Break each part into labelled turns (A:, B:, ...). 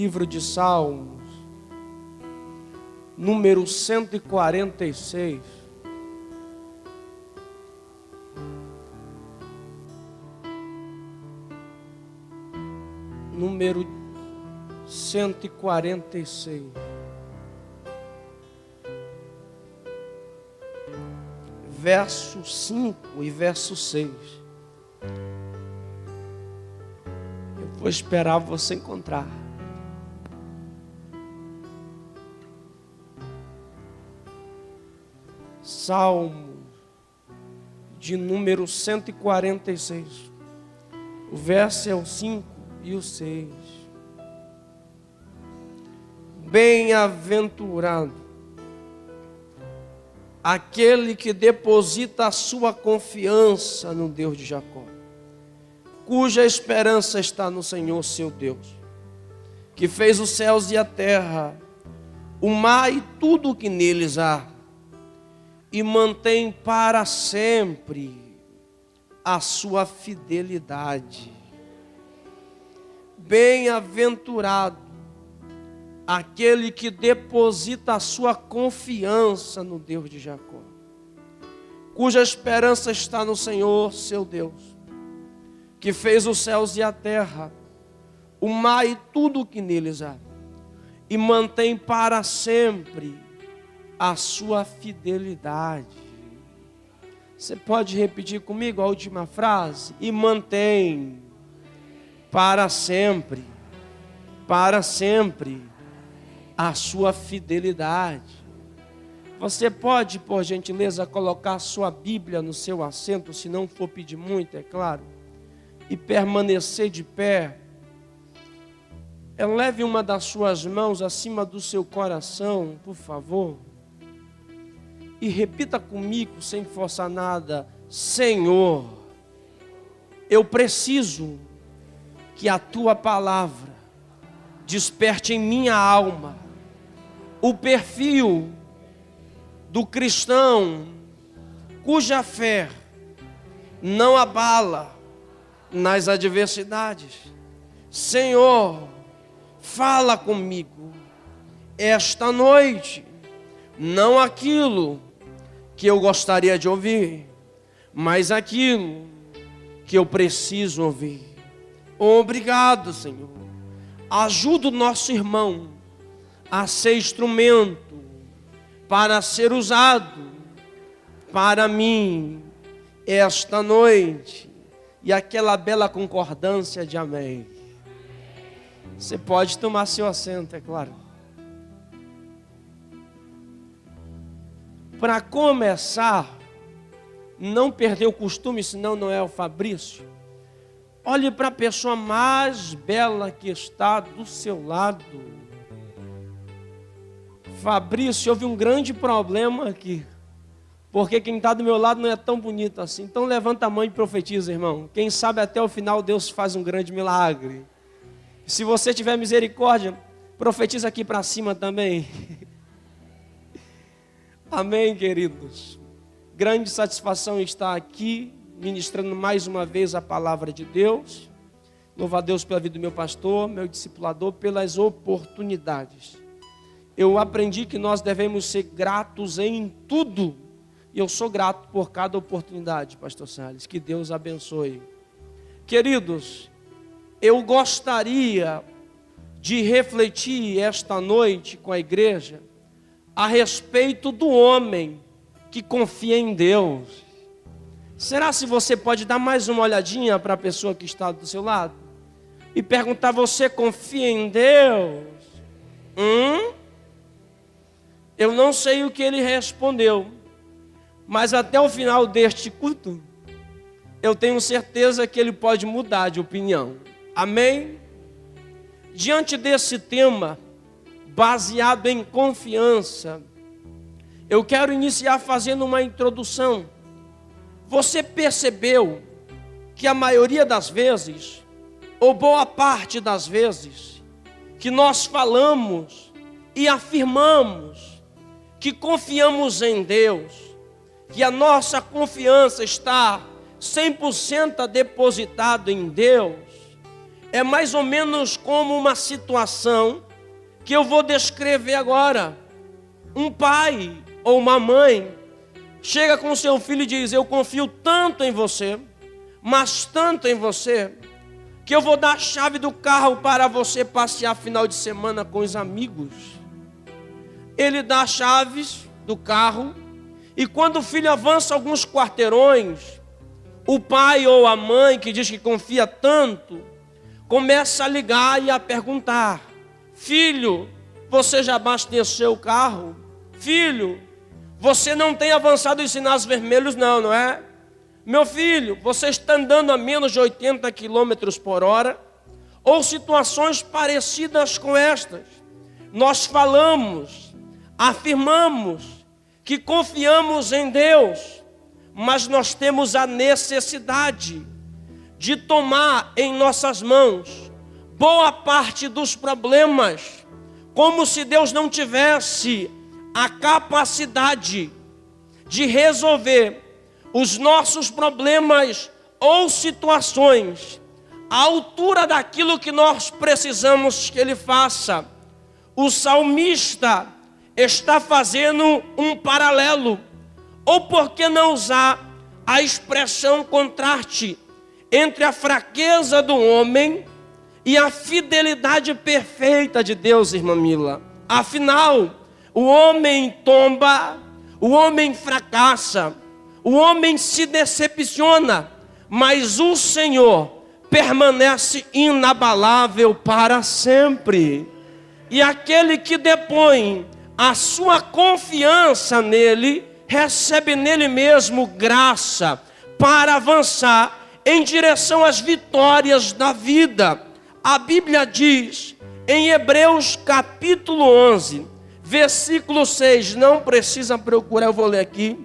A: livro de Salmos, número 146. Número 146. Verso 5 e verso 6. Eu vou esperar você encontrar. Salmo de número 146. O verso é o 5 e o 6. Bem-aventurado aquele que deposita a sua confiança no Deus de Jacó, cuja esperança está no Senhor seu Deus, que fez os céus e a terra, o mar e tudo o que neles há, e mantém para sempre a sua fidelidade. Bem-aventurado aquele que deposita a sua confiança no Deus de Jacó, cuja esperança está no Senhor seu Deus, que fez os céus e a terra, o mar e tudo o que neles há, e mantém para sempre a sua fidelidade. Você pode repetir comigo a última frase? E mantém para sempre a sua fidelidade. Você pode, por gentileza, colocar a sua Bíblia no seu assento, se não for pedir muito, é claro, e permanecer de pé. Eleve uma das suas mãos acima do seu coração, por favor, e repita comigo, sem forçar nada: Senhor, eu preciso que a tua palavra desperte em minha alma o perfil do cristão cuja fé não abala nas adversidades. Senhor, fala comigo esta noite, não aquilo que eu gostaria de ouvir, mas aquilo que eu preciso ouvir. Obrigado, Senhor. Ajuda o nosso irmão a ser instrumento para ser usado para mim esta noite. E aquela bela concordância de amém. Você pode tomar seu assento, é claro. Para começar, não perder o costume, senão não é o Fabrício. Olhe para a pessoa mais bela que está do seu lado. Fabrício, houve um grande problema aqui, porque quem está do meu lado não é tão bonito assim. Então levanta a mão e profetiza, irmão. Quem sabe até o final Deus faz um grande milagre. Se você tiver misericórdia, profetiza aqui para cima também. Amém, queridos. Grande satisfação estar aqui, ministrando mais uma vez a palavra de Deus. Louvo a Deus pela vida do meu pastor, meu discipulador, pelas oportunidades. Eu aprendi que nós devemos ser gratos em tudo. E eu sou grato por cada oportunidade, pastor Salles. Que Deus abençoe. Queridos, eu gostaria de refletir esta noite com a igreja a respeito do homem que confia em Deus. Será se você pode dar mais uma olhadinha para a pessoa que está do seu lado e perguntar: você confia em Deus? Eu não sei o que ele respondeu, mas até o final deste culto, eu tenho certeza que ele pode mudar de opinião. Amém? Diante desse tema, baseado em confiança, eu quero iniciar fazendo uma introdução. Você percebeu que a maioria das vezes, ou boa parte das vezes, que nós falamos e afirmamos que confiamos em Deus, que a nossa confiança está 100% depositada em Deus, é mais ou menos como uma situação que eu vou descrever agora. Um pai ou uma mãe chega com seu filho e diz: eu confio tanto em você, mas tanto em você, que eu vou dar a chave do carro para você passear final de semana com os amigos. Ele dá as chaves do carro, e quando o filho avança alguns quarteirões, o pai ou a mãe, que diz que confia tanto, começa a ligar e a perguntar: filho, você já abasteceu o carro? Filho, você não tem avançado os sinais vermelhos não é? Meu filho, você está andando a menos de 80 quilômetros por hora? Ou situações parecidas com estas. Nós falamos, afirmamos que confiamos em Deus, mas nós temos a necessidade de tomar em nossas mãos boa parte dos problemas, como se Deus não tivesse a capacidade de resolver os nossos problemas ou situações à altura daquilo que nós precisamos que Ele faça. O salmista está fazendo um paralelo, ou por que não usar a expressão contraste entre a fraqueza do homem e a fidelidade perfeita de Deus, irmã Mila. Afinal, o homem tomba, o homem fracassa, o homem se decepciona, mas o Senhor permanece inabalável para sempre. E aquele que depõe a sua confiança nele, recebe nele mesmo graça para avançar em direção às vitórias da vida. A Bíblia diz em Hebreus capítulo 11, versículo 6, não precisa procurar, eu vou ler aqui.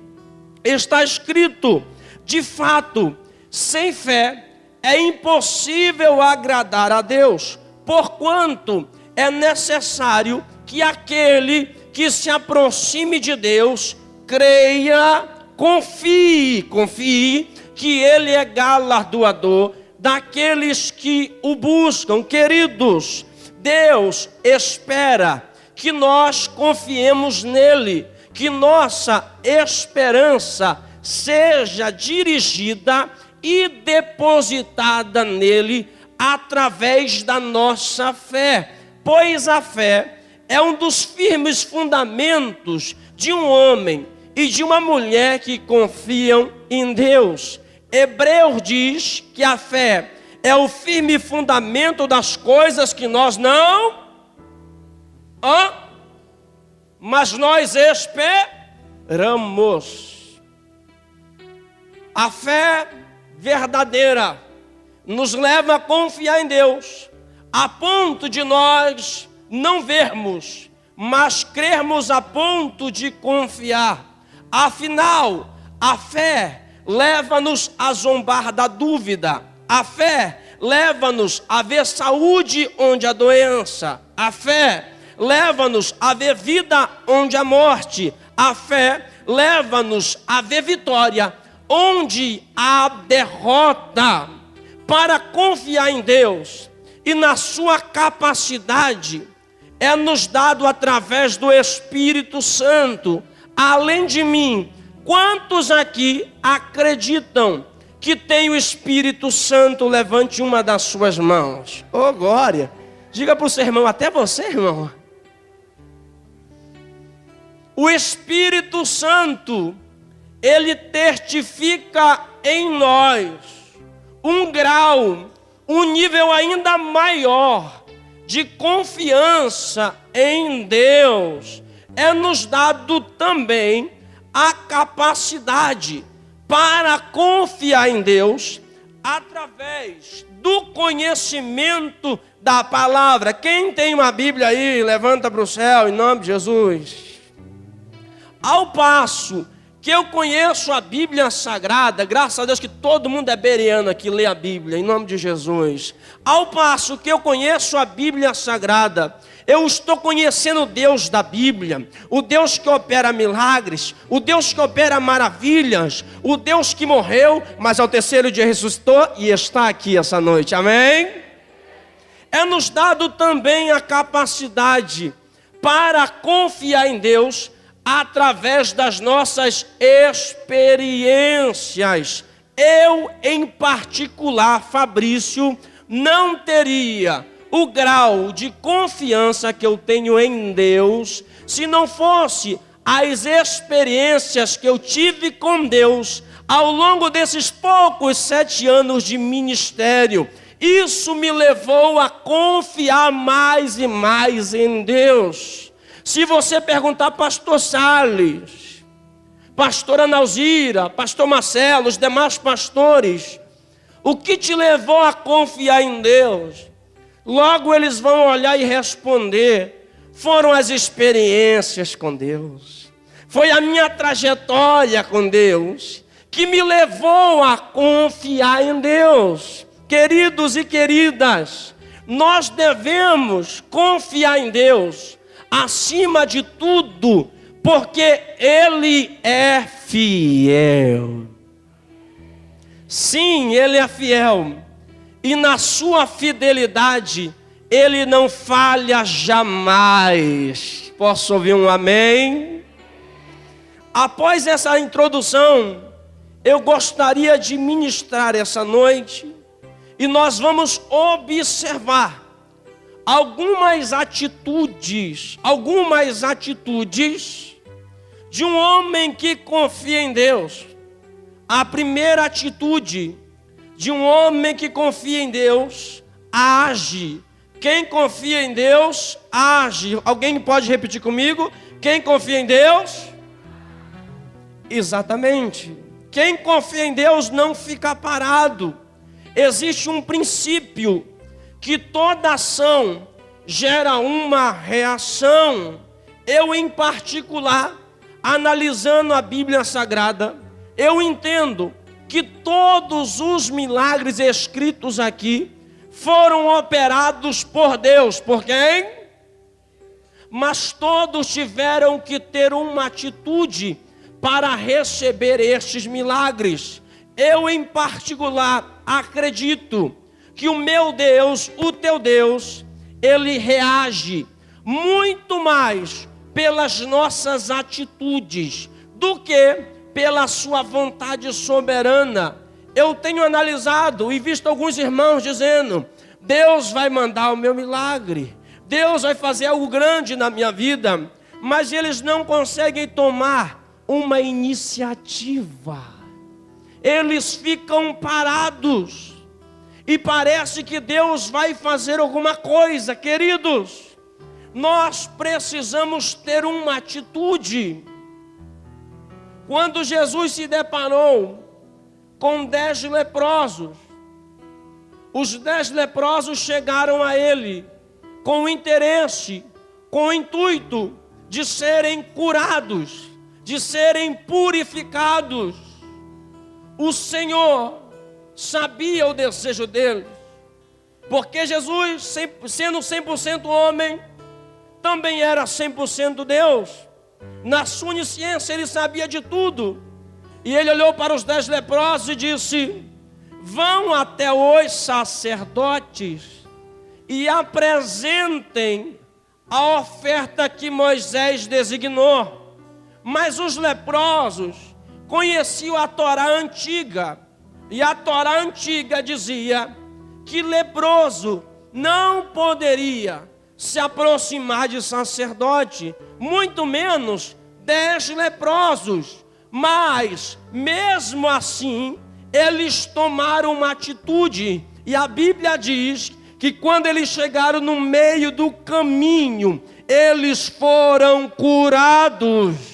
A: Está escrito: de fato, sem fé é impossível agradar a Deus, porquanto é necessário que aquele que se aproxime de Deus creia, confie que Ele é galardoador daqueles que o buscam. Queridos, Deus espera que nós confiemos nele, que nossa esperança seja dirigida e depositada nele através da nossa fé, pois a fé é um dos firmes fundamentos de um homem e de uma mulher que confiam em Deus. Hebreus diz que a fé é o firme fundamento das coisas que nós não... mas nós esperamos. A fé verdadeira nos leva a confiar em Deus, a ponto de nós não vermos, mas crermos a ponto de confiar. Afinal, a fé leva-nos a zombar da dúvida. A fé leva-nos a ver saúde onde há doença. A fé leva-nos a ver vida onde há morte. A fé leva-nos a ver vitória onde há derrota. Para confiar em Deus e na sua capacidade, é nos dado através do Espírito Santo. Além de mim, quantos aqui acreditam que tem o Espírito Santo? Levante uma das suas mãos. Oh, glória! Diga para o seu irmão, até você, irmão. O Espírito Santo, ele testifica em nós um grau, um nível ainda maior de confiança em Deus. É nos dado também a capacidade para confiar em Deus através do conhecimento da palavra. Quem tem uma Bíblia aí, levanta para o céu em nome de Jesus. Ao passo que eu conheço a Bíblia Sagrada, graças a Deus que todo mundo é bereano aqui, lê a Bíblia, em nome de Jesus. Ao passo que eu conheço a Bíblia Sagrada, eu estou conhecendo o Deus da Bíblia, o Deus que opera milagres, o Deus que opera maravilhas, o Deus que morreu, mas ao terceiro dia ressuscitou e está aqui essa noite, amém? é-nos dado também a capacidade para confiar em Deus através das nossas experiências. Eu, em particular, Fabrício, não teria o grau de confiança que eu tenho em Deus se não fosse as experiências que eu tive com Deus ao longo desses poucos 7 anos de ministério. Isso me levou a confiar mais e mais em Deus. Se você perguntar, pastor Salles, pastora Nauzira, pastor Marcelo, os demais pastores, o que te levou a confiar em Deus? Logo eles vão olhar e responder: foram as experiências com Deus. Foi a minha trajetória com Deus que me levou a confiar em Deus. Queridos e queridas, nós devemos confiar em Deus acima de tudo, porque Ele é fiel. Sim, Ele é fiel. E na sua fidelidade, Ele não falha jamais. Posso ouvir um amém? Após essa introdução, eu gostaria de ministrar essa noite, e nós vamos observar algumas atitudes de um homem que confia em Deus. A primeira atitude de um homem que confia em Deus: age. Quem confia em Deus, age. Alguém pode repetir comigo? Quem confia em Deus? Exatamente. Quem confia em Deus não fica parado. Existe um princípio que toda ação gera uma reação. Eu, em particular, analisando a Bíblia Sagrada, eu entendo que todos os milagres escritos aqui foram operados por Deus. Por quem? Mas todos tiveram que ter uma atitude para receber estes milagres. Eu, em particular, acredito que o meu Deus, o teu Deus, Ele reage muito mais pelas nossas atitudes do que pela sua vontade soberana. Eu tenho analisado e visto alguns irmãos dizendo: Deus vai mandar o meu milagre, Deus vai fazer algo grande na minha vida, mas eles não conseguem tomar uma iniciativa. Eles ficam parados e parece que Deus vai fazer alguma coisa. Queridos, nós precisamos ter uma atitude. Quando Jesus se deparou com 10 leprosos, os 10 leprosos chegaram a Ele com o interesse, com o intuito de serem curados, de serem purificados. O Senhor sabia o desejo deles, porque Jesus, sendo 100% homem, também era 100% Deus. Na sua onisciência Ele sabia de tudo. E Ele olhou para os 10 leprosos e disse: vão até os sacerdotes e apresentem a oferta que Moisés designou. Mas os leprosos conheciam a Torá antiga, e a Torá antiga dizia que leproso não poderia se aproximar de sacerdote, muito menos 10 leprosos. Mas mesmo assim eles tomaram uma atitude, e a Bíblia diz que quando eles chegaram no meio do caminho, eles foram curados.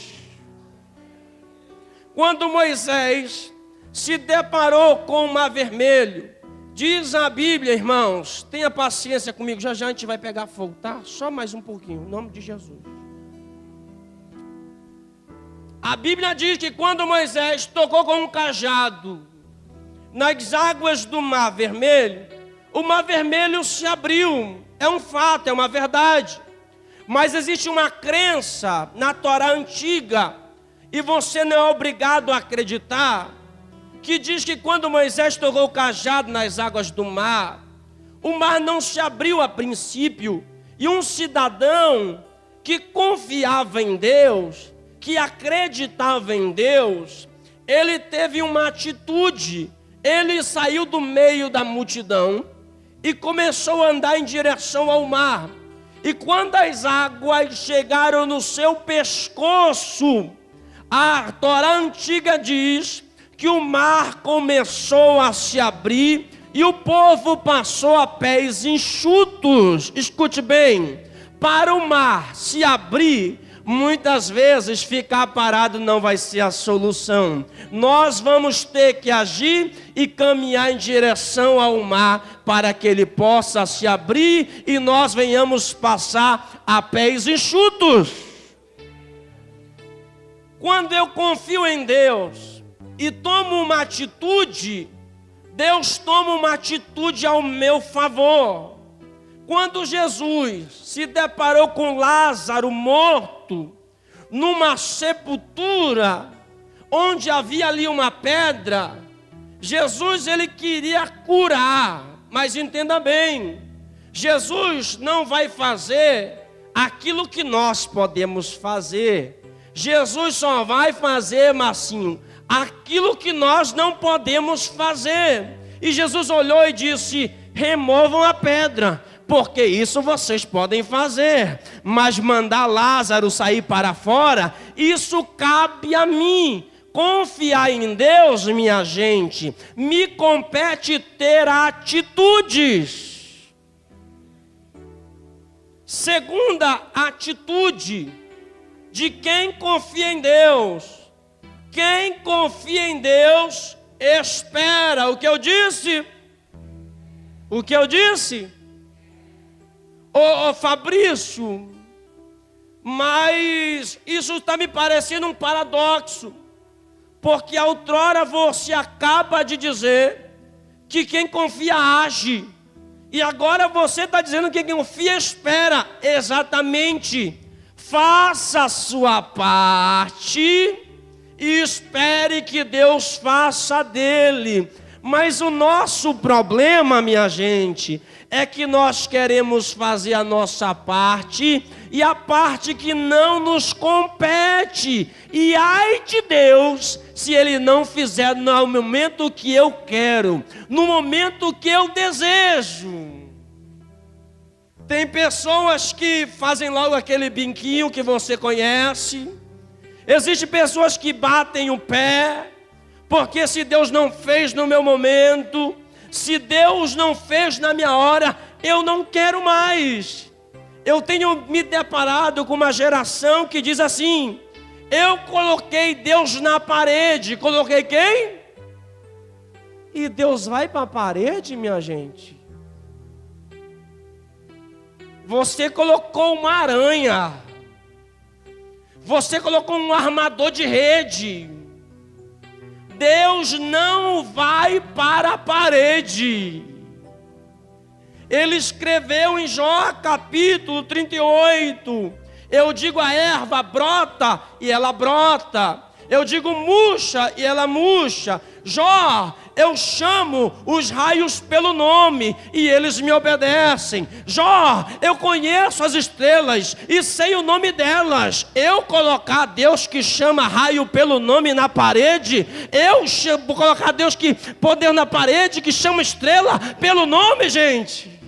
A: Quando Moisés se deparou com o mar vermelho, diz a Bíblia, irmãos, tenha paciência comigo, já já a gente vai pegar fogo, tá? Só mais um pouquinho, em nome de Jesus. A Bíblia diz que quando Moisés tocou com um cajado nas águas do mar vermelho, o mar vermelho se abriu. É um fato, é uma verdade. Mas existe uma crença na Torá antiga, e você não é obrigado a acreditar, que diz que quando Moisés tocou o cajado nas águas do mar, O mar não se abriu a princípio, e um cidadão que confiava em Deus, que acreditava em Deus, ele teve uma atitude. Ele saiu do meio da multidão e começou a andar em direção ao mar. E quando as águas chegaram no seu pescoço, a Torá antiga diz que o mar começou a se abrir e o povo passou a pés enxutos. Escute bem, para o mar se abrir, muitas vezes ficar parado não vai ser a solução. Nós vamos ter que agir e caminhar em direção ao mar para que ele possa se abrir e nós venhamos passar a pés enxutos. Quando eu confio em Deus e tomo uma atitude, Deus toma uma atitude ao meu favor. Quando Jesus se deparou com Lázaro morto, numa sepultura, onde havia ali uma pedra, Jesus ele queria curar, mas entenda bem, Jesus não vai fazer aquilo que nós podemos fazer. Jesus só vai fazer, Marcinho, aquilo que nós não podemos fazer. E Jesus olhou e disse: removam a pedra, porque isso vocês podem fazer, mas mandar Lázaro sair para fora, isso cabe a mim. Confiar em Deus, minha gente, me compete ter atitudes. Segunda atitude de quem confia em Deus. Quem confia em Deus, espera. O que eu disse? O que eu disse? Ô Fabrício, mas isso está me parecendo um paradoxo, porque outrora você acaba de dizer que quem confia age, e agora você está dizendo que quem confia espera. Exatamente, faça a sua parte e espere que Deus faça dele. Mas o nosso problema, minha gente, é que nós queremos fazer a nossa parte e a parte que não nos compete. E ai de Deus se Ele não fizer no momento que eu quero, no momento que eu desejo. Tem pessoas que fazem logo aquele biquinho que você conhece. Existem pessoas que batem o pé, porque se Deus não fez no meu momento, se Deus não fez na minha hora, eu não quero mais. Eu tenho me deparado com uma geração que diz assim: eu coloquei Deus na parede. Coloquei quem? E Deus vai para a parede, minha gente. Você colocou uma aranha. Você colocou um armador de rede. Deus não vai para a parede. Ele escreveu em Jó capítulo 38, eu digo a erva brota e ela brota, eu digo murcha e ela murcha. Jó, eu chamo os raios pelo nome e eles me obedecem. Jó, eu conheço as estrelas e sei o nome delas. Eu colocar Deus que chama raio pelo nome na parede, vou colocar Deus que poder na parede, que chama estrela pelo nome, gente.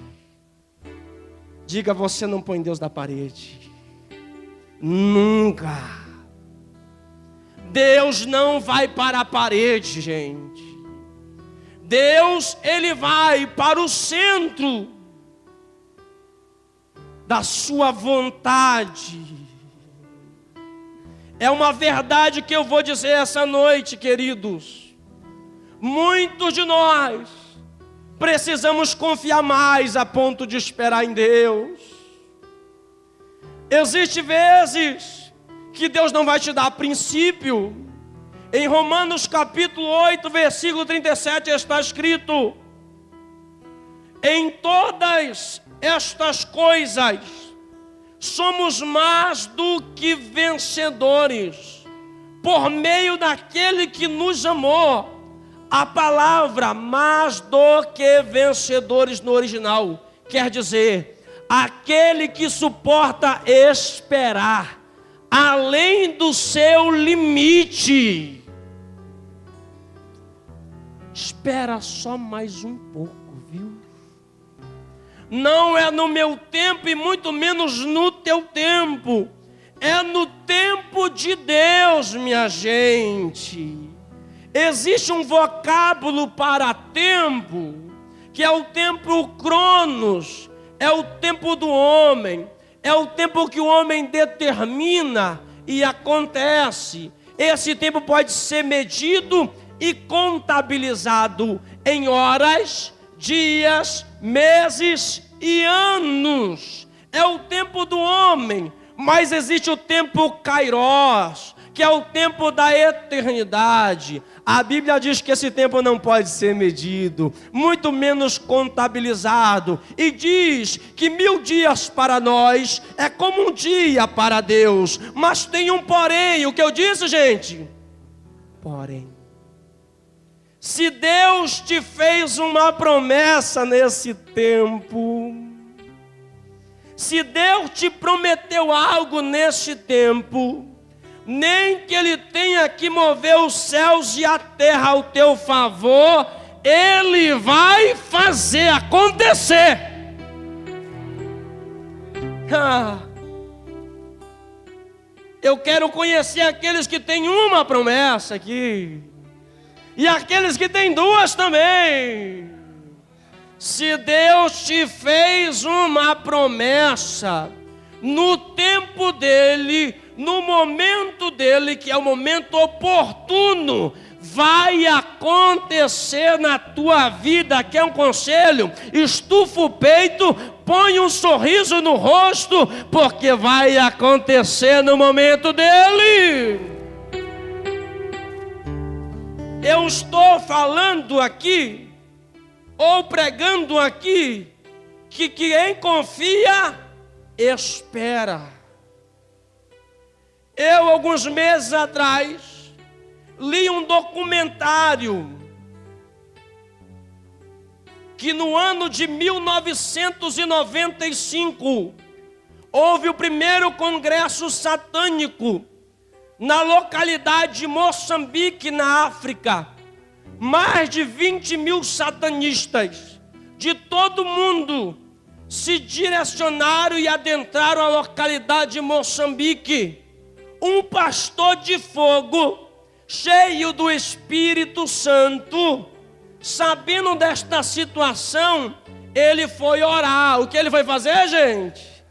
A: Diga, você não põe Deus na parede. Nunca. Deus não vai para a parede, gente. Deus, Ele vai para o centro da sua vontade. É uma verdade que eu vou dizer essa noite, queridos. Muitos de nós precisamos confiar mais a ponto de esperar em Deus. Existem vezes que Deus não vai te dar princípio. Em Romanos capítulo 8, versículo 37 está escrito: em todas estas coisas somos mais do que vencedores, por meio daquele que nos amou. A palavra mais do que vencedores no original quer dizer aquele que suporta esperar além do seu limite. Espera só mais um pouco, viu? Não é no meu tempo e muito menos no teu tempo. É no tempo de Deus, minha gente. Existe um vocábulo para tempo, que é o tempo cronos, é o tempo do homem, é o tempo que o homem determina e acontece. Esse tempo pode ser medido e contabilizado em horas, dias, meses e anos. É o tempo do homem, mas existe o tempo Kairos, que é o tempo da eternidade. A Bíblia diz que esse tempo não pode ser medido, muito menos contabilizado. E diz que 1000 dias para nós é como um dia para Deus. Mas tem um porém. O que eu disse, gente? Porém. Se Deus te fez uma promessa nesse tempo, se Deus te prometeu algo neste tempo, nem que Ele tenha que mover os céus e a terra ao teu favor, Ele vai fazer acontecer. Eu quero conhecer aqueles que têm uma promessa aqui, e aqueles que têm 2 também. Se Deus te fez uma promessa, no tempo dEle, no momento dEle, que é o momento oportuno, vai acontecer na tua vida. Quer um conselho? Estufa o peito, põe um sorriso no rosto, porque vai acontecer no momento dEle. Eu estou falando aqui, ou pregando aqui, que quem confia, espera. Eu, alguns meses atrás, li um documentário que no ano de 1995 houve o primeiro congresso satânico na localidade de Moçambique, na África. Mais de 20.000 satanistas de todo mundo se direcionaram e adentraram a localidade de Moçambique. Um pastor de fogo, cheio do Espírito Santo, sabendo desta situação, ele foi orar. O que ele foi fazer, gente?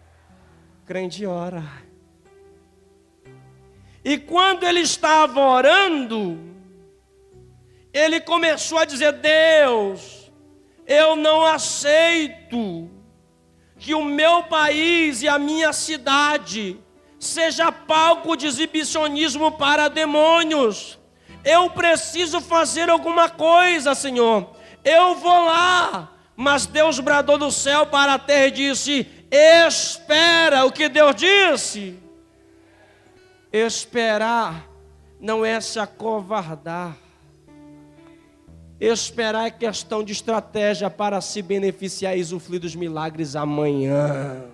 A: Crente ora. E quando ele estava orando, ele começou a dizer: Deus, eu não aceito que o meu país e a minha cidade seja palco de exibicionismo para demônios. Eu preciso fazer alguma coisa, Senhor. Eu vou lá. Mas Deus bradou do céu para a terra e disse: espera. O que Deus disse? Esperar não é se acovardar. Esperar é questão de estratégia para se beneficiar e usufruir dos milagres amanhã.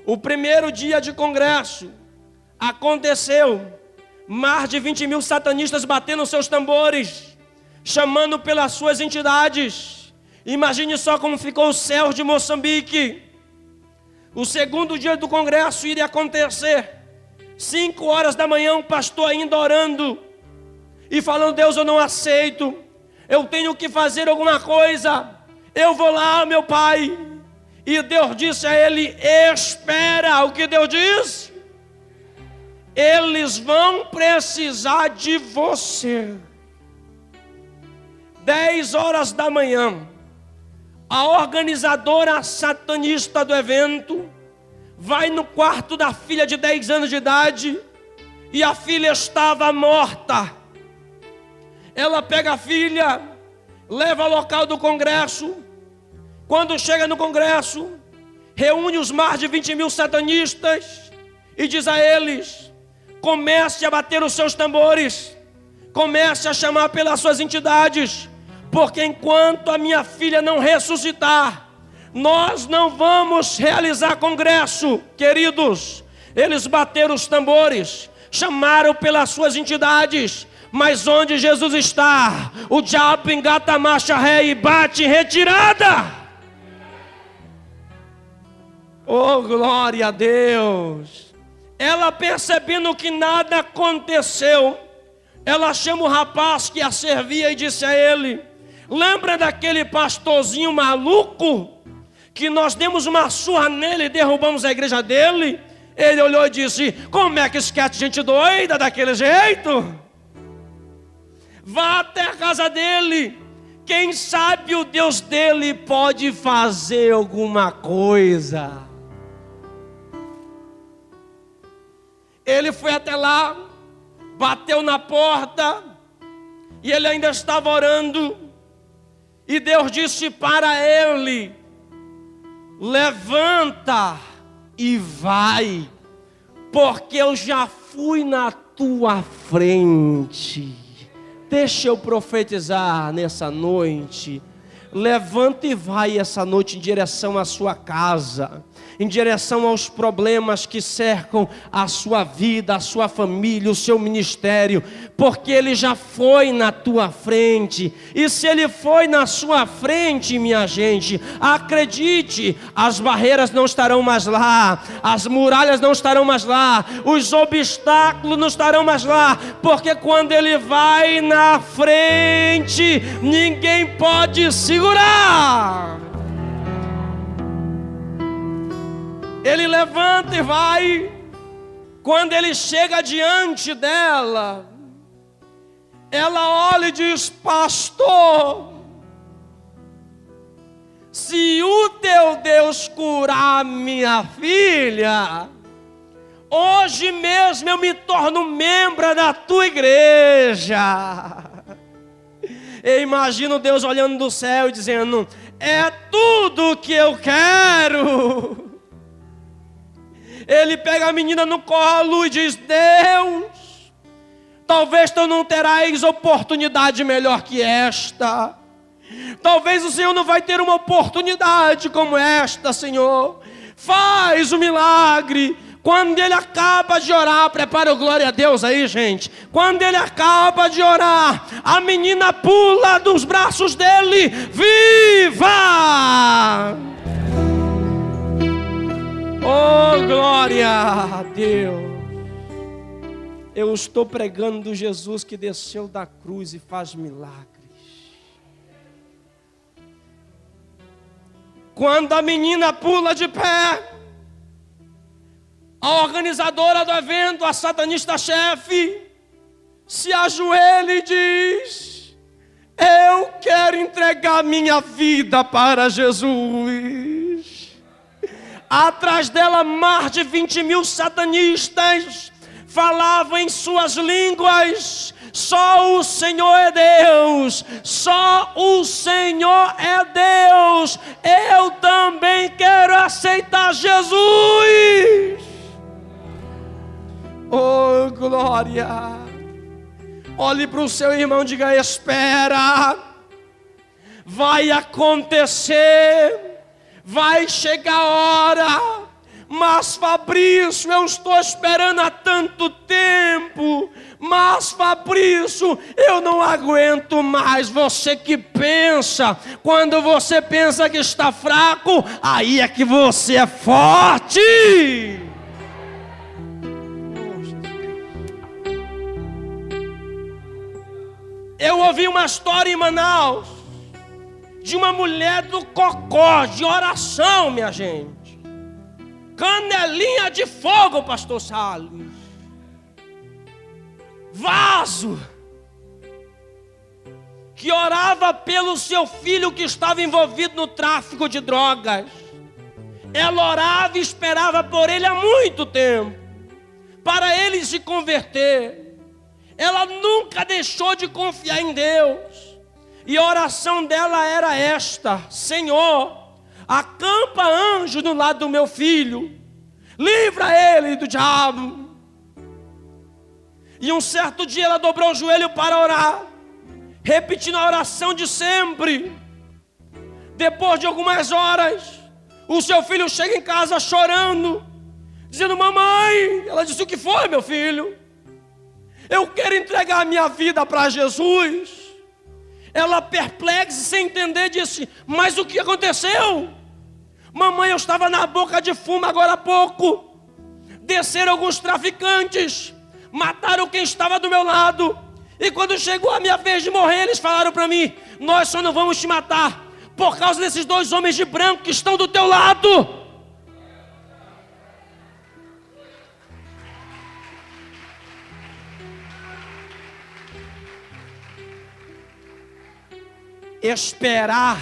A: O primeiro dia de congresso aconteceu. Mais de 20.000 satanistas batendo seus tambores, chamando pelas suas entidades. Imagine só como ficou o céu de Moçambique. O segundo dia do congresso iria acontecer. 5 horas da manhã, um pastor ainda orando e falando: Deus, eu não aceito, eu tenho que fazer alguma coisa, eu vou lá, meu pai. E Deus disse a ele: espera. O que Deus disse? Eles vão precisar de você. 10 horas da manhã, a organizadora satanista do evento vai no quarto da filha de 10 anos de idade, e a filha estava morta. Ela pega a filha, leva ao local do congresso. Quando chega no congresso, reúne os mais de 20.000 satanistas e diz a eles: comece a bater os seus tambores, Comece a chamar pelas suas entidades, porque enquanto a minha filha não ressuscitar, nós não vamos realizar congresso, queridos. Eles bateram os tambores, chamaram pelas suas entidades, mas onde Jesus está, o diabo engata a marcha ré e bate em retirada. Oh, glória a Deus! Ela, percebendo que nada aconteceu, ela chama o rapaz que a servia e disse a ele: lembra daquele pastorzinho maluco que nós demos uma surra nele e derrubamos a igreja dele? Ele olhou e disse: como é que esquece gente doida daquele jeito? Vá até a casa dele, quem sabe o Deus dele pode fazer alguma coisa. Ele foi até lá, bateu na porta, e ele ainda estava orando, e Deus disse para ele: levanta e vai, porque eu já fui na tua frente. Deixa eu profetizar nessa noite. Levanta e vai essa noite em direção à sua casa, em direção aos problemas que cercam a sua vida, a sua família, o seu ministério, porque Ele já foi na tua frente. E se Ele foi na sua frente, minha gente, acredite, as barreiras não estarão mais lá, as muralhas não estarão mais lá, os obstáculos não estarão mais lá, porque quando Ele vai na frente, ninguém pode segurar. Ele levanta e vai. Quando ele chega diante dela, ela olha e diz: pastor, se o teu Deus curar minha filha, hoje mesmo eu me torno membro da tua igreja. Eu imagino Deus olhando do céu e dizendo: é tudo o que eu quero. Ele pega a menina no colo e diz: Deus, talvez tu não terás oportunidade melhor que esta. Talvez o Senhor não vai ter uma oportunidade como esta, Senhor. Faz o milagre. Quando ele acaba de orar, prepara o glória a Deus aí, gente. Quando ele acaba de orar, a menina pula dos braços dele. Viva! Oh, glória a Deus. Eu estou pregando Jesus que desceu da cruz e faz milagres. Quando a menina pula de pé, a organizadora do evento, a satanista-chefe, se ajoelha e diz: eu quero entregar minha vida para Jesus. Atrás dela, mais de 20.000 satanistas falavam em suas línguas: só o Senhor é Deus, só o Senhor é Deus. Eu também quero aceitar Jesus. Oh, glória! Olhe para o seu irmão e diga: espera, vai acontecer. Vai chegar a hora. Mas Fabrício, eu estou esperando há tanto tempo. Mas Fabrício, eu não aguento mais. Você que pensa, quando você pensa que está fraco, aí é que você é forte. Eu ouvi uma história em Manaus de uma mulher do cocó, de oração, minha gente. Canelinha de fogo, pastor Salles. Vaso. Que orava pelo seu filho que estava envolvido no tráfico de drogas. Ela orava e esperava por ele há muito tempo, para ele se converter. Ela nunca deixou de confiar em Deus. E a oração dela era esta: Senhor, acampa anjo do lado do meu filho, livra ele do diabo. E um certo dia ela dobrou o joelho para orar, repetindo a oração de sempre. Depois de algumas horas, o seu filho chega em casa chorando, dizendo: mamãe. Ela disse: o que foi, meu filho? Eu quero entregar a minha vida para Jesus. Ela, perplexa, sem entender, disse: mas o que aconteceu? Mamãe, eu estava na boca de fumo agora há pouco. Desceram alguns traficantes, mataram quem estava do meu lado. E quando chegou a minha vez de morrer, eles falaram para mim: nós só não vamos te matar por causa desses 2 homens de branco que estão do teu lado. Esperar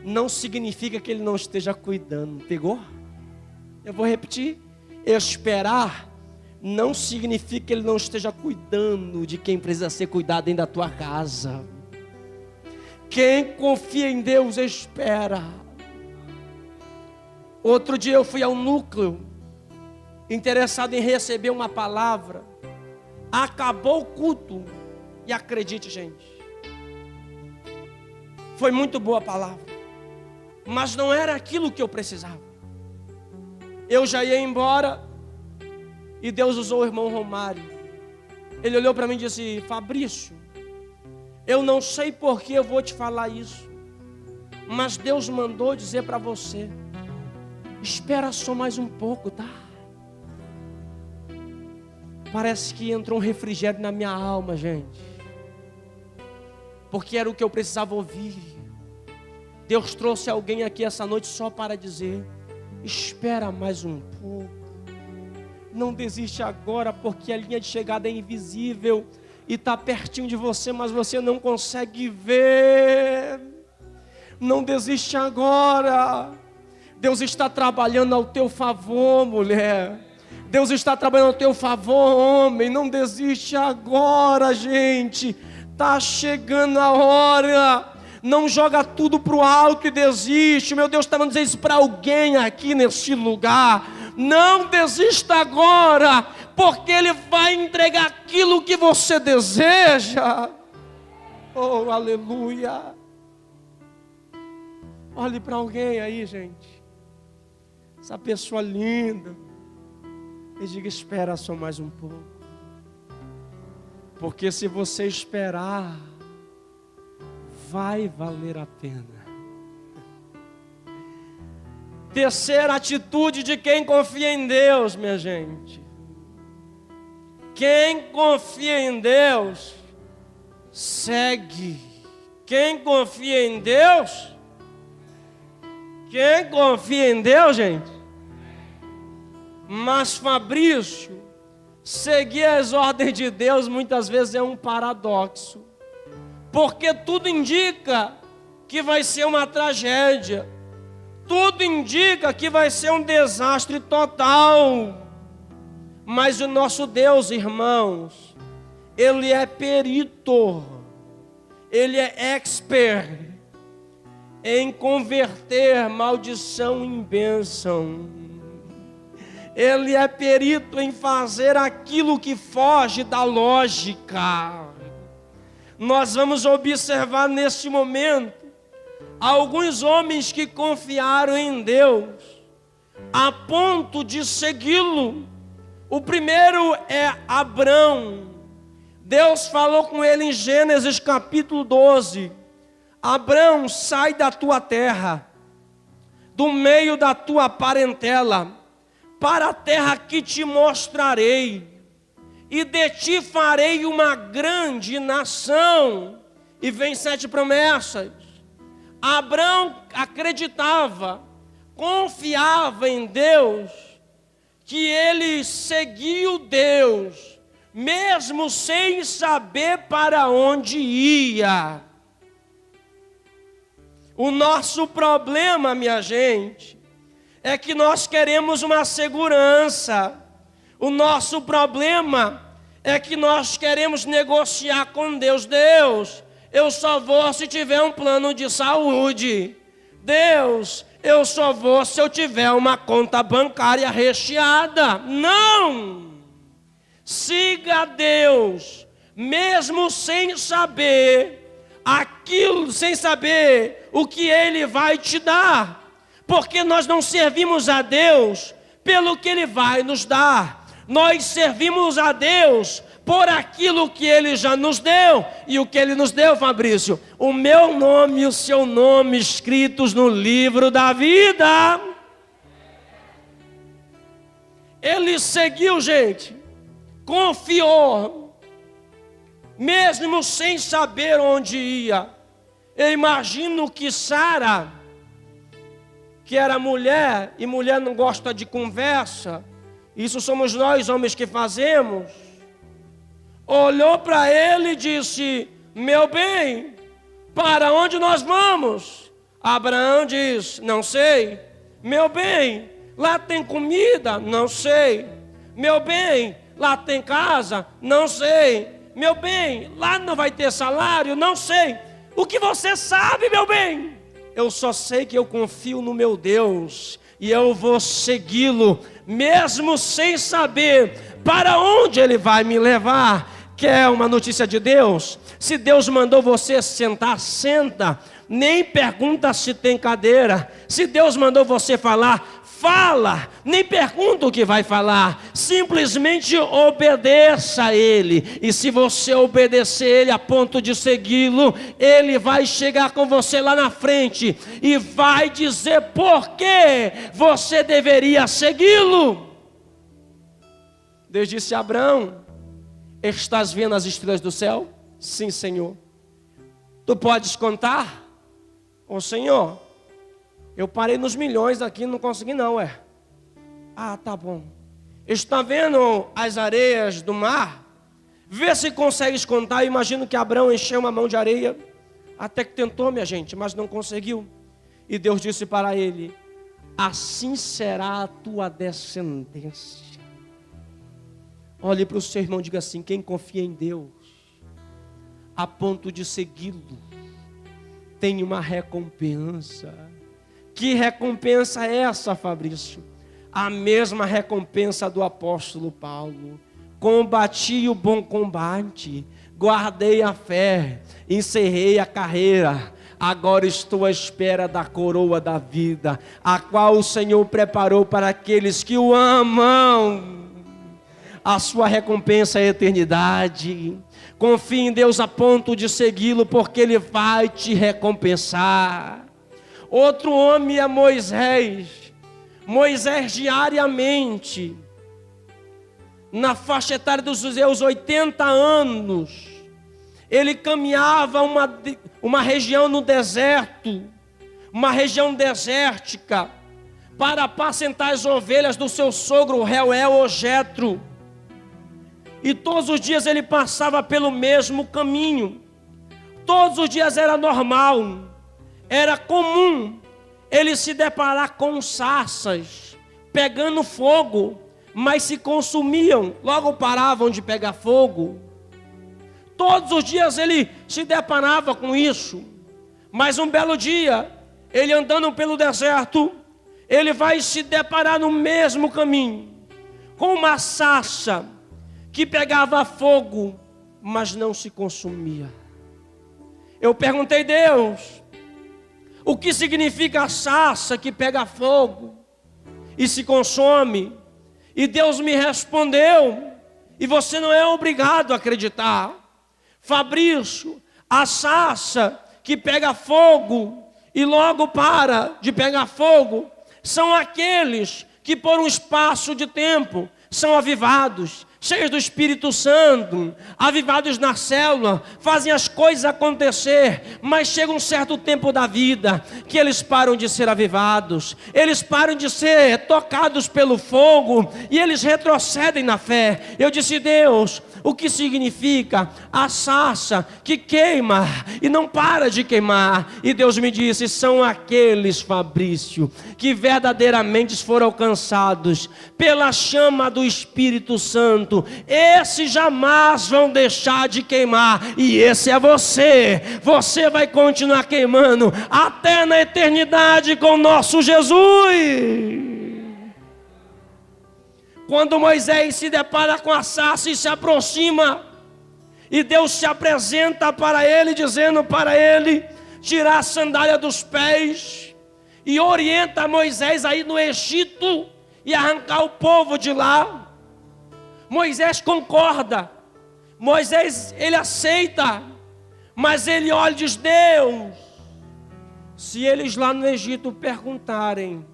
A: não significa que Ele não esteja cuidando. Pegou? Eu vou repetir. Esperar não significa que Ele não esteja cuidando de quem precisa ser cuidado dentro da tua casa. Quem confia em Deus espera. Outro dia eu fui ao núcleo, interessado em receber uma palavra. Acabou o culto. E acredite, gente, foi muito boa a palavra, mas não era aquilo que eu precisava. Eu já ia embora e Deus usou o irmão Romário. Ele olhou para mim e disse: Fabrício, eu não sei por que eu vou te falar isso, mas Deus mandou dizer para você: espera só mais um pouco, tá? Parece que entrou um refrigério na minha alma, gente, porque era o que eu precisava ouvir. Deus trouxe alguém aqui essa noite só para dizer: espera mais um pouco. Não desiste agora, porque a linha de chegada é invisível e está pertinho de você, mas você não consegue ver. Não desiste agora. Deus está trabalhando ao teu favor, mulher. Deus está trabalhando ao teu favor, homem. Não desiste agora, gente. Está chegando a hora. Não joga tudo para o alto e desiste. Meu Deus, está mandando dizer isso para alguém aqui neste lugar. Não desista agora, porque Ele vai entregar aquilo que você deseja. Oh, aleluia. Olhe para alguém aí, gente, essa pessoa linda, e diga: espera só mais um pouco. Porque se você esperar, vai valer a pena. Terceira atitude de quem confia em Deus, minha gente. Quem confia em Deus, segue. Quem confia em Deus, gente. Mas Fabrício, seguir as ordens de Deus muitas vezes é um paradoxo, porque tudo indica que vai ser uma tragédia, tudo indica que vai ser um desastre total. Mas o nosso Deus, irmãos, Ele é perito, Ele é expert em converter maldição em bênção. Ele é perito em fazer aquilo que foge da lógica. Nós vamos observar neste momento alguns homens que confiaram em Deus a ponto de segui-lo. O primeiro é Abrão. Deus falou com ele em Gênesis capítulo 12. Abrão, sai da tua terra, do meio da tua parentela, para a terra que te mostrarei, e de ti farei uma grande nação. E vem 7 promessas. Abrão acreditava, confiava em Deus, que ele seguiu Deus, mesmo sem saber para onde ia. O nosso problema, minha gente, é que nós queremos uma segurança. O nosso problema é que nós queremos negociar com Deus. Deus, eu só vou se tiver um plano de saúde. Deus, eu só vou se eu tiver uma conta bancária recheada. Não! Siga a Deus, mesmo sem saber aquilo, sem saber o que Ele vai te dar. Porque nós não servimos a Deus pelo que Ele vai nos dar. Nós servimos a Deus por aquilo que Ele já nos deu. E o que Ele nos deu, Fabrício? O meu nome e o seu nome escritos no livro da vida. Ele seguiu, gente, confiou, mesmo sem saber onde ia. Eu imagino que Sara, que era mulher, e mulher não gosta de conversa, isso somos nós homens que fazemos, olhou para ele e disse: meu bem, para onde nós vamos? Abraão diz: não sei. Meu bem, lá tem comida? Não sei. Meu bem, lá tem casa? Não sei. Meu bem, lá não vai ter salário? Não sei. O que você sabe, meu bem? Eu só sei que eu confio no meu Deus e eu vou segui-lo, mesmo sem saber para onde Ele vai me levar. Quer uma notícia de Deus? Se Deus mandou você sentar, senta. Nem pergunta se tem cadeira. Se Deus mandou você falar, fala. Nem pergunta o que vai falar. Simplesmente obedeça a Ele. E se você obedecer Ele a ponto de segui-lo, Ele vai chegar com você lá na frente e vai dizer por que você deveria segui-lo. Deus disse a Abraão: estás vendo as estrelas do céu? Sim, Senhor. Tu podes contar? Ô Senhor, eu parei nos milhões aqui, não consegui não, Ah, tá bom. Está vendo as areias do mar? Vê se consegues contar. Eu imagino que Abraão encheu uma mão de areia, até que tentou, minha gente, mas não conseguiu. E Deus disse para ele: assim será a tua descendência. Olhe para o seu irmão e diga assim: quem confia em Deus a ponto de segui-lo tem uma recompensa. Que recompensa é essa, Fabrício? A mesma recompensa do apóstolo Paulo: combati o bom combate, guardei a fé, encerrei a carreira, agora estou à espera da coroa da vida, a qual o Senhor preparou para aqueles que o amam. A sua recompensa é a eternidade. Confie em Deus a ponto de segui-lo, porque Ele vai te recompensar. Outro homem é Moisés. Moisés diariamente, na faixa etária dos seus 80 anos, ele caminhava uma região no deserto, uma região desértica, para apacentar as ovelhas do seu sogro Reuel ou Jetro. E todos os dias ele passava pelo mesmo caminho. Todos os dias era normal, era comum ele se deparar com sarças pegando fogo, mas se consumiam, logo paravam de pegar fogo. Todos os dias ele se deparava com isso. Mas um belo dia, ele andando pelo deserto, ele vai se deparar no mesmo caminho com uma sarça que pegava fogo, mas não se consumia. Eu perguntei: Deus, o que significa a sarça que pega fogo e se consome? E Deus me respondeu, e você não é obrigado a acreditar: Fabrício, a sarça que pega fogo e logo para de pegar fogo são aqueles que por um espaço de tempo são avivados, cheios do Espírito Santo, avivados na célula, fazem as coisas acontecer, mas chega um certo tempo da vida que eles param de ser avivados, eles param de ser tocados pelo fogo e eles retrocedem na fé. Eu disse: Deus, o que significa a sarça que queima e não para de queimar? E Deus me disse: são aqueles, Fabrício, que verdadeiramente foram alcançados pela chama do Espírito Santo. Esses jamais vão deixar de queimar. E esse é você. Você vai continuar queimando até na eternidade com o nosso Jesus. Quando Moisés se depara com a sarça e se aproxima, e Deus se apresenta para ele, dizendo para ele tirar a sandália dos pés, e orienta Moisés a ir no Egito e arrancar o povo de lá. Moisés concorda, Moisés ele aceita, mas ele olha e diz: Deus, se eles lá no Egito perguntarem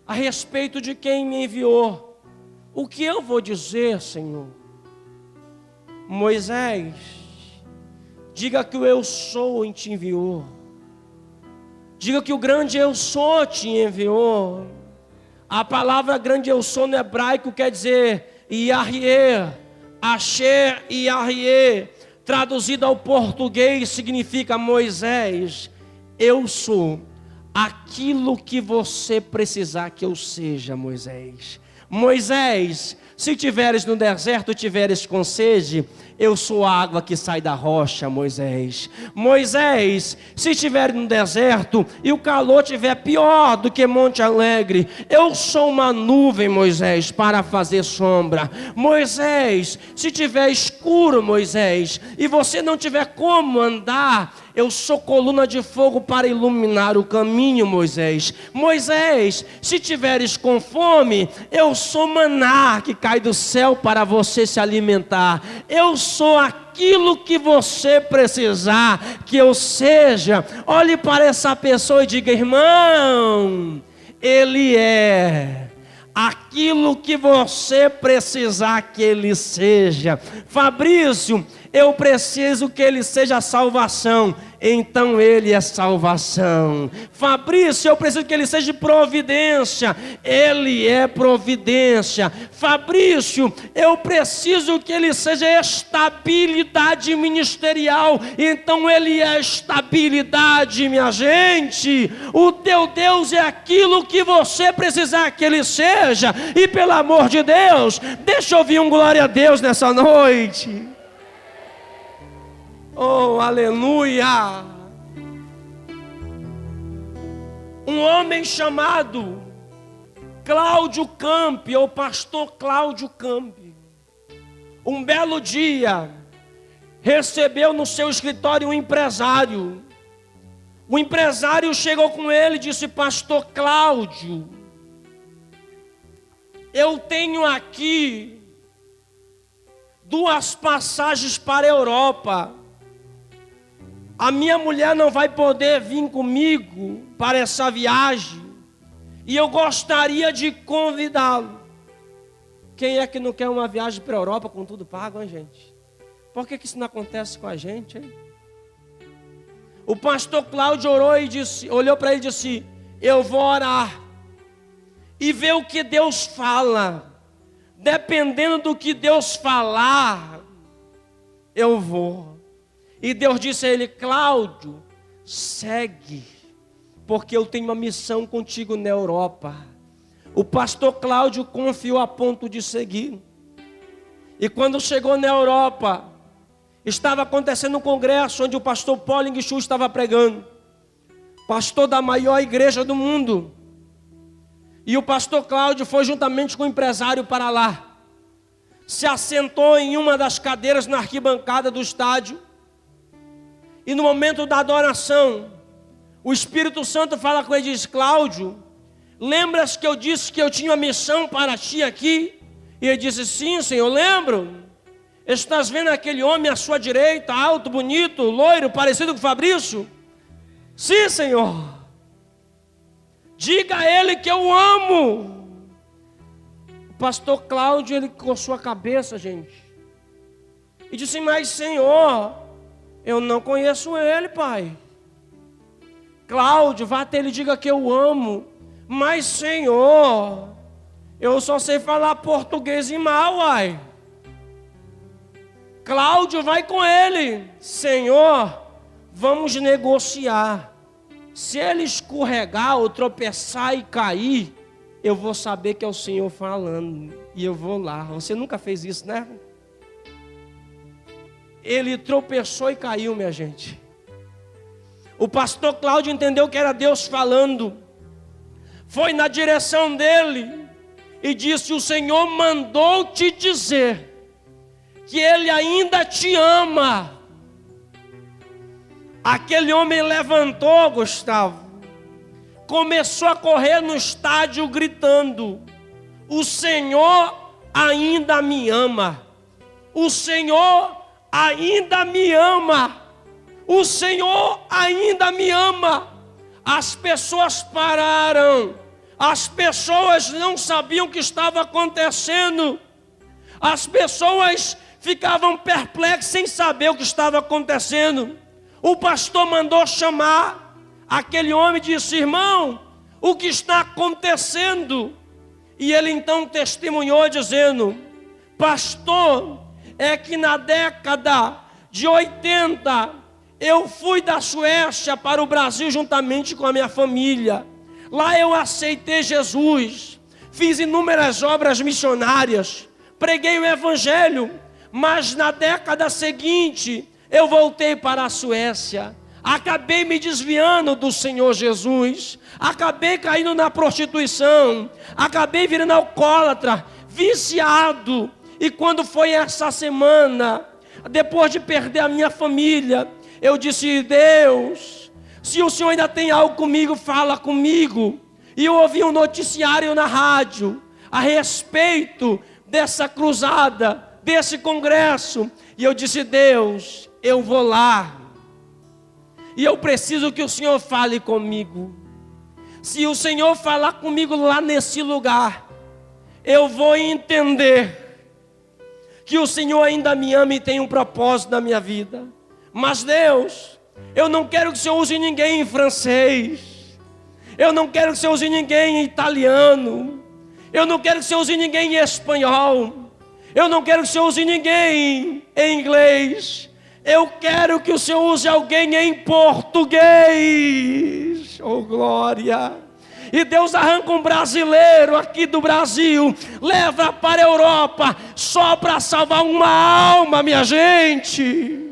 A: a respeito de quem me enviou, o que eu vou dizer, Senhor? Moisés, diga que o eu sou te enviou. Diga que o grande eu sou te enviou. A palavra grande eu sou no hebraico quer dizer Yahweh, Asher Yahweh. Traduzido ao português significa: Moisés, eu sou aquilo que você precisar que eu seja, Moisés. Moisés, se tiveres no deserto, tiveres com sede, eu sou a água que sai da rocha, Moisés. Moisés, se estiver no deserto e o calor estiver pior do que Monte Alegre, eu sou uma nuvem, Moisés, para fazer sombra. Moisés, se estiver escuro, Moisés, e você não tiver como andar, eu sou coluna de fogo para iluminar o caminho, Moisés. Moisés, se tiveres com fome, eu sou maná que cai do céu para você se alimentar. Eu sou aquilo que você precisar que eu seja. Olhe para essa pessoa e diga: irmão, ele é aquilo que você precisar que ele seja. Fabrício, eu preciso que ele seja salvação, então ele é salvação. Fabrício, eu preciso que ele seja providência, ele é providência. Fabrício, eu preciso que ele seja estabilidade ministerial, então ele é estabilidade, minha gente. O teu Deus é aquilo que você precisar que ele seja. E pelo amor de Deus, deixa eu ouvir um glória a Deus nessa noite. Oh, aleluia! Um homem chamado Cláudio Campi, ou pastor Cláudio Campi, um belo dia, recebeu no seu escritório um empresário. O empresário chegou com ele e disse: pastor Cláudio, eu tenho aqui 2 passagens para a Europa. A minha mulher não vai poder vir comigo para essa viagem, e eu gostaria de convidá-lo. Quem é que não quer uma viagem para a Europa com tudo pago, hein, gente? Por que isso não acontece com a gente, hein? O pastor Cláudio orou e disse, olhou para ele e disse: eu vou orar e ver o que Deus fala. Dependendo do que Deus falar, eu vou. E Deus disse a ele: Cláudio, segue, porque eu tenho uma missão contigo na Europa. O pastor Cláudio confiou a ponto de seguir. E quando chegou na Europa, estava acontecendo um congresso onde o pastor Paulo Enguichu estava pregando, pastor da maior igreja do mundo. E o pastor Cláudio foi juntamente com o empresário para lá, se assentou em uma das cadeiras na arquibancada do estádio. E no momento da adoração, o Espírito Santo fala com ele e diz: Cláudio, lembras que eu disse que eu tinha uma missão para ti aqui? E ele disse: sim, Senhor, lembro. Estás vendo aquele homem à sua direita, alto, bonito, loiro, parecido com Fabrício? Sim, Senhor. Diga a ele que eu amo. O pastor Cláudio, ele coçou a cabeça, gente, e disse: mas, Senhor, eu não conheço ele, pai. Cláudio, vá até ele e diga que eu amo. Mas, Senhor, eu só sei falar português e mal, uai. Cláudio, vai com ele. Senhor, vamos negociar. Se ele escorregar ou tropeçar e cair, eu vou saber que é o Senhor falando, e eu vou lá. Você nunca fez isso, né? Ele tropeçou e caiu, minha gente. O pastor Cláudio entendeu que era Deus falando, foi na direção dele e disse: o Senhor mandou te dizer que Ele ainda te ama. Aquele homem levantou, Gustavo, começou a correr no estádio gritando: o Senhor ainda me ama. O Senhor ainda me ama. O Senhor ainda me ama. As pessoas pararam. As pessoas não sabiam o que estava acontecendo. As pessoas ficavam perplexas sem saber o que estava acontecendo. O pastor mandou chamar aquele homem e disse: irmão, o que está acontecendo? E ele então testemunhou dizendo: pastor, é que na década de 80 eu fui da Suécia para o Brasil juntamente com a minha família. Lá eu aceitei Jesus, fiz inúmeras obras missionárias, preguei o evangelho, mas na década seguinte eu voltei para a Suécia. Acabei me desviando do Senhor Jesus, acabei caindo na prostituição, acabei virando alcoólatra, viciado. E quando foi essa semana, depois de perder a minha família, eu disse: Deus, se o Senhor ainda tem algo comigo, fala comigo. E eu ouvi um noticiário na rádio a respeito dessa cruzada, desse congresso. E eu disse: Deus, eu vou lá. E eu preciso que o Senhor fale comigo. Se o Senhor falar comigo lá nesse lugar, eu vou entender que o Senhor ainda me ama e tem um propósito na minha vida. Mas Deus, eu não quero que o Senhor use ninguém em francês. Eu não quero que o Senhor use ninguém em italiano. Eu não quero que o Senhor use ninguém em espanhol. Eu não quero que o Senhor use ninguém em inglês. Eu quero que o Senhor use alguém em português. Oh, glória! E Deus arranca um brasileiro aqui do Brasil, leva para a Europa, só para salvar uma alma, minha gente.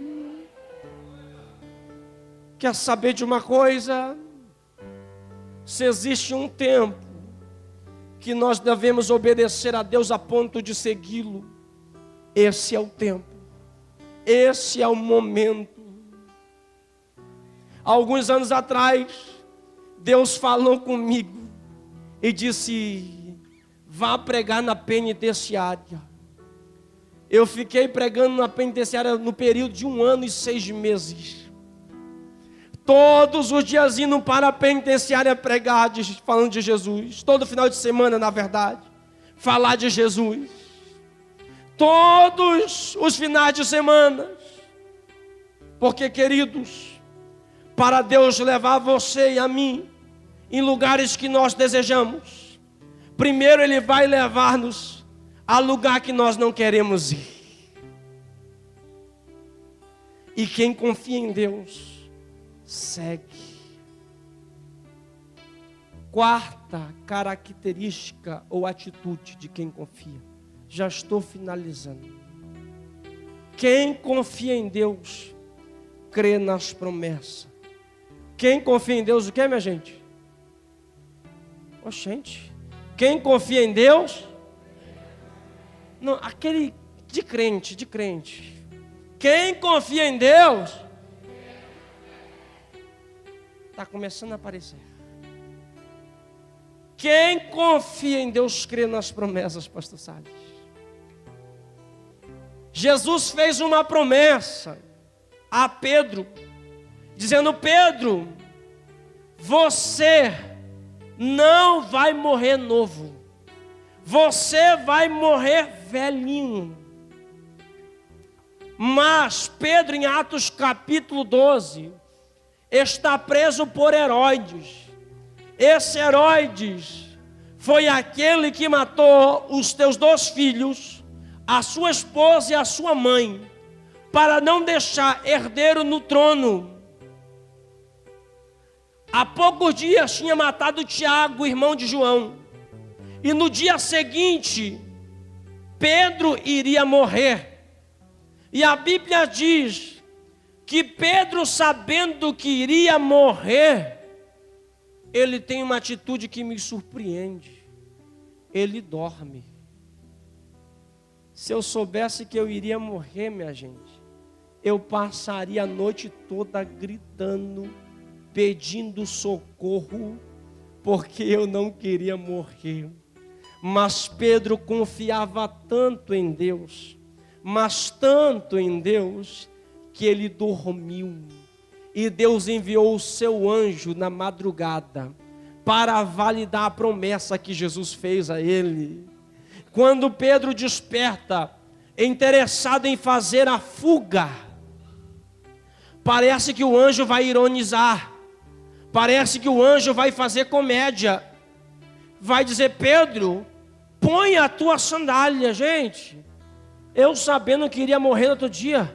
A: Quer saber de uma coisa? Se existe um tempo que nós devemos obedecer a Deus a ponto de segui-lo, esse é o tempo. Esse é o momento. Há alguns anos atrás, Deus falou comigo e disse: vá pregar na penitenciária. Eu fiquei pregando na penitenciária no período de 1 ano e 6 meses. Todos os dias indo para a penitenciária pregar, falando de Jesus. Todo final de semana, na verdade, falar de Jesus. Todos os finais de semana. Porque, queridos, para Deus levar você e a mim em lugares que nós desejamos, primeiro Ele vai levar-nos a lugar que nós não queremos ir. E quem confia em Deus, segue. Quarta característica ou atitude de quem confia. Já estou finalizando. Quem confia em Deus, crê nas promessas. Quem confia em Deus, o que, minha gente? Oxente. Quem confia em Deus? Não, aquele de crente. Quem confia em Deus? Está começando a aparecer. Quem confia em Deus, crê nas promessas, pastor Salles. Jesus fez uma promessa a Pedro, dizendo: Pedro, você não vai morrer novo, você vai morrer velhinho. Mas Pedro, em Atos capítulo 12, está preso por Herodes. Esse Herodes foi aquele que matou os teus 2 filhos, a sua esposa e a sua mãe, para não deixar herdeiro no trono. Há poucos dias tinha matado Tiago, irmão de João. E no dia seguinte, Pedro iria morrer. E a Bíblia diz que Pedro, sabendo que iria morrer, ele tem uma atitude que me surpreende. ele dorme. Se eu soubesse que eu iria morrer, minha gente, eu passaria a noite toda gritando, pedindo socorro, porque eu não queria morrer. Mas Pedro confiava tanto em Deus, mas tanto em Deus, que ele dormiu. E Deus enviou o seu anjo na madrugada para validar a promessa que Jesus fez a ele. Quando Pedro desperta, interessado em fazer a fuga, parece que o anjo vai ironizar, parece que o anjo vai fazer comédia, vai dizer: Pedro, põe a tua sandália. Gente, eu sabendo que iria morrer no outro dia,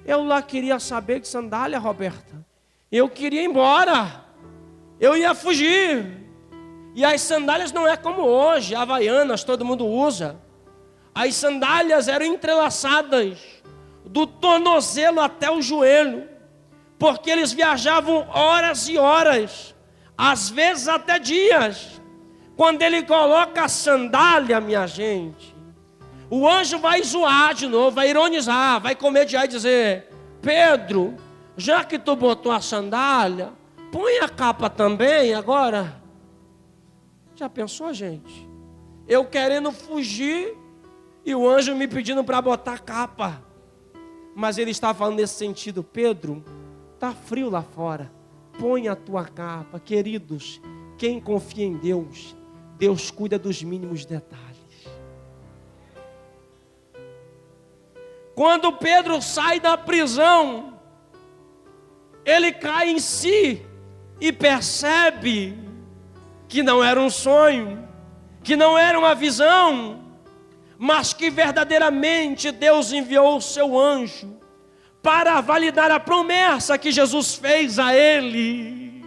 A: eu lá queria saber que sandália, Roberta. Eu queria ir embora, eu ia fugir. E as sandálias não é como hoje, havaianas, todo mundo usa. As sandálias eram entrelaçadas do tornozelo até o joelho, porque eles viajavam horas e horas, às vezes até dias. Quando ele coloca a sandália, minha gente, o anjo vai zoar de novo, vai ironizar, vai comediar e dizer: Pedro, já que tu botou a sandália, põe a capa também agora. Já pensou, gente? Eu querendo fugir e o anjo me pedindo para botar a capa. Mas ele está falando nesse sentido: Pedro, está frio lá fora, põe a tua capa. Queridos, quem confia em Deus, Deus cuida dos mínimos detalhes. Quando Pedro sai da prisão, ele cai em si e percebe que não era um sonho, que não era uma visão, mas que verdadeiramente Deus enviou o seu anjo para validar a promessa que Jesus fez a ele.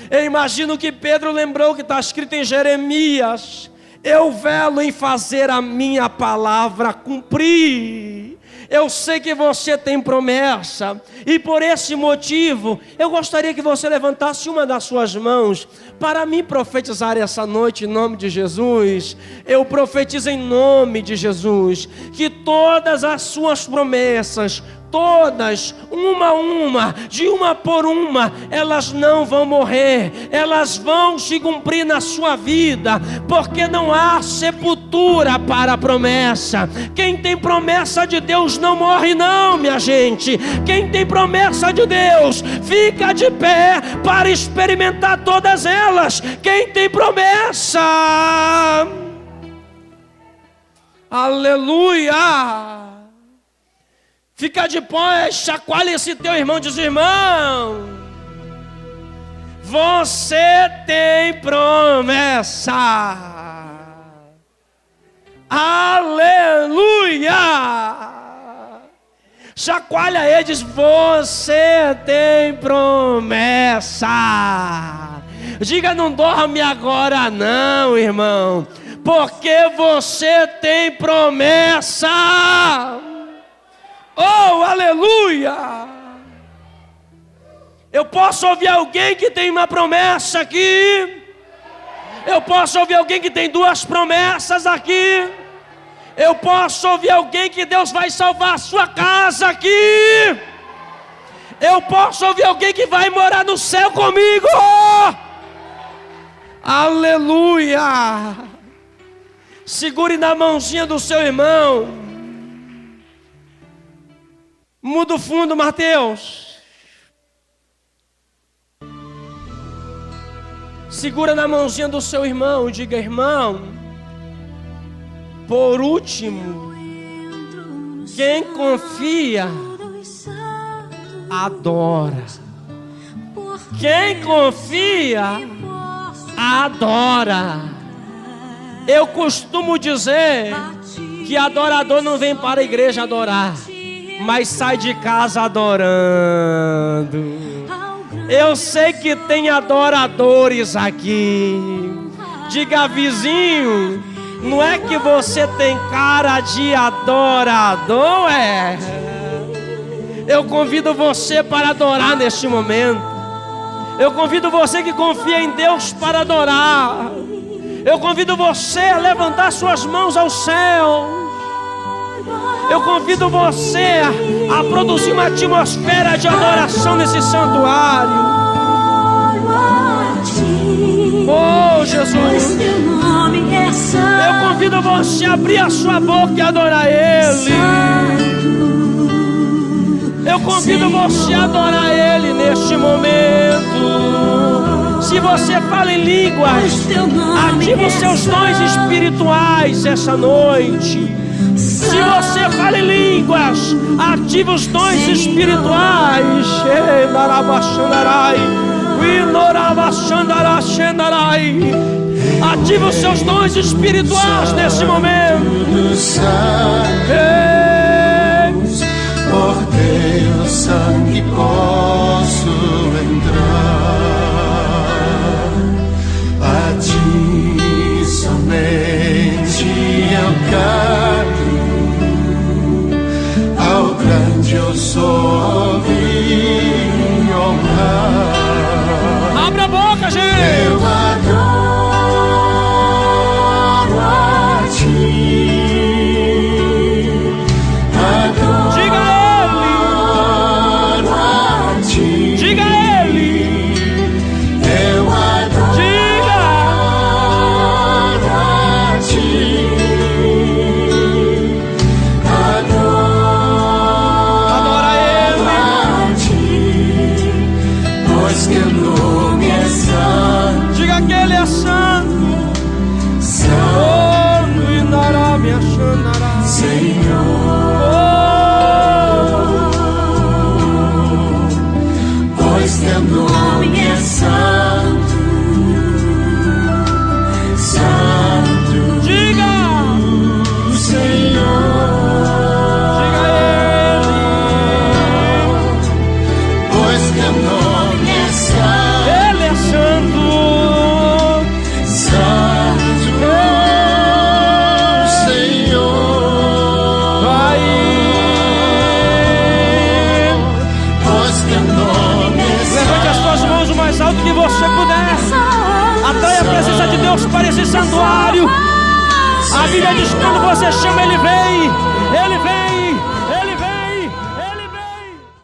A: Eu imagino que Pedro lembrou que está escrito em Jeremias: eu velo em fazer a minha palavra cumprir. Eu sei que você tem promessa, e por esse motivo, eu gostaria que você levantasse uma das suas mãos, para mim profetizar essa noite em nome de Jesus. Eu profetizo em nome de Jesus, que todas as suas promessas, todas, uma a uma, de uma por uma, elas não vão morrer, elas vão se cumprir na sua vida, porque não há sepultura para a promessa. Quem tem promessa de Deus não morre não, minha gente. Quem tem promessa de Deus fica de pé para experimentar todas elas. Quem tem promessa, aleluia, fica de pé, chacoalha esse teu irmão, diz: irmão, você tem promessa. Aleluia. Chacoalha ele, diz: você tem promessa. Diga: não dorme agora não, irmão, porque você tem promessa. Oh, aleluia! Eu posso ouvir alguém que tem uma promessa aqui. Eu posso ouvir alguém que tem duas promessas aqui. Eu posso ouvir alguém que Deus vai salvar a sua casa aqui. Eu posso ouvir alguém que vai morar no céu comigo. Aleluia! Segure na mãozinha do seu irmão. Muda o fundo, Mateus. Segura na mãozinha do seu irmão e diga: irmão, por último, quem confia, adora. Quem confia, adora. Eu costumo dizer que adorador não vem para a igreja adorar, mas sai de casa adorando. Eu sei que tem adoradores aqui. Diga: vizinho, não é que você tem cara de adorador, é? Eu convido você para adorar neste momento. Eu convido você que confia em Deus para adorar. Eu convido você a levantar suas mãos ao céu. Eu convido você a produzir uma atmosfera de adoração nesse santuário. Oh, Jesus. Eu convido você a abrir a sua boca e adorar Ele. Eu convido você a adorar Ele neste momento. Se você fala em línguas, ative os seus dons espirituais essa noite. Se você fala em línguas, ative os dons espirituais. Ative os seus dons espirituais nesse momento.
B: Por teu sangue posso entrar. A ti somente eu canto. Ao grande eu sou vim honrar.
A: Abra a boca, gente.
B: Eu adoro a ti.
A: Diga a Ele.
B: Eu adoro a ti.
A: Adora Ele.
B: Pois teu nome é santo.
A: Diga que Ele é santo.
B: Santo,
A: Oh, Inará, me achanará.
B: Senhor. Pois teu nome é santo. Santo,
A: Diga.
B: Senhor.
A: Diga a Ele.
B: Pois teu nome é santo.
A: Ele é santo.
B: Santo, Senhor.
A: Vai.
B: Pois teu nome é
A: Levante as suas mãos o mais alto que você puder. Atrai a presença de Deus para esse santuário. A Bíblia diz que quando você chama, Ele vem. Ele vem.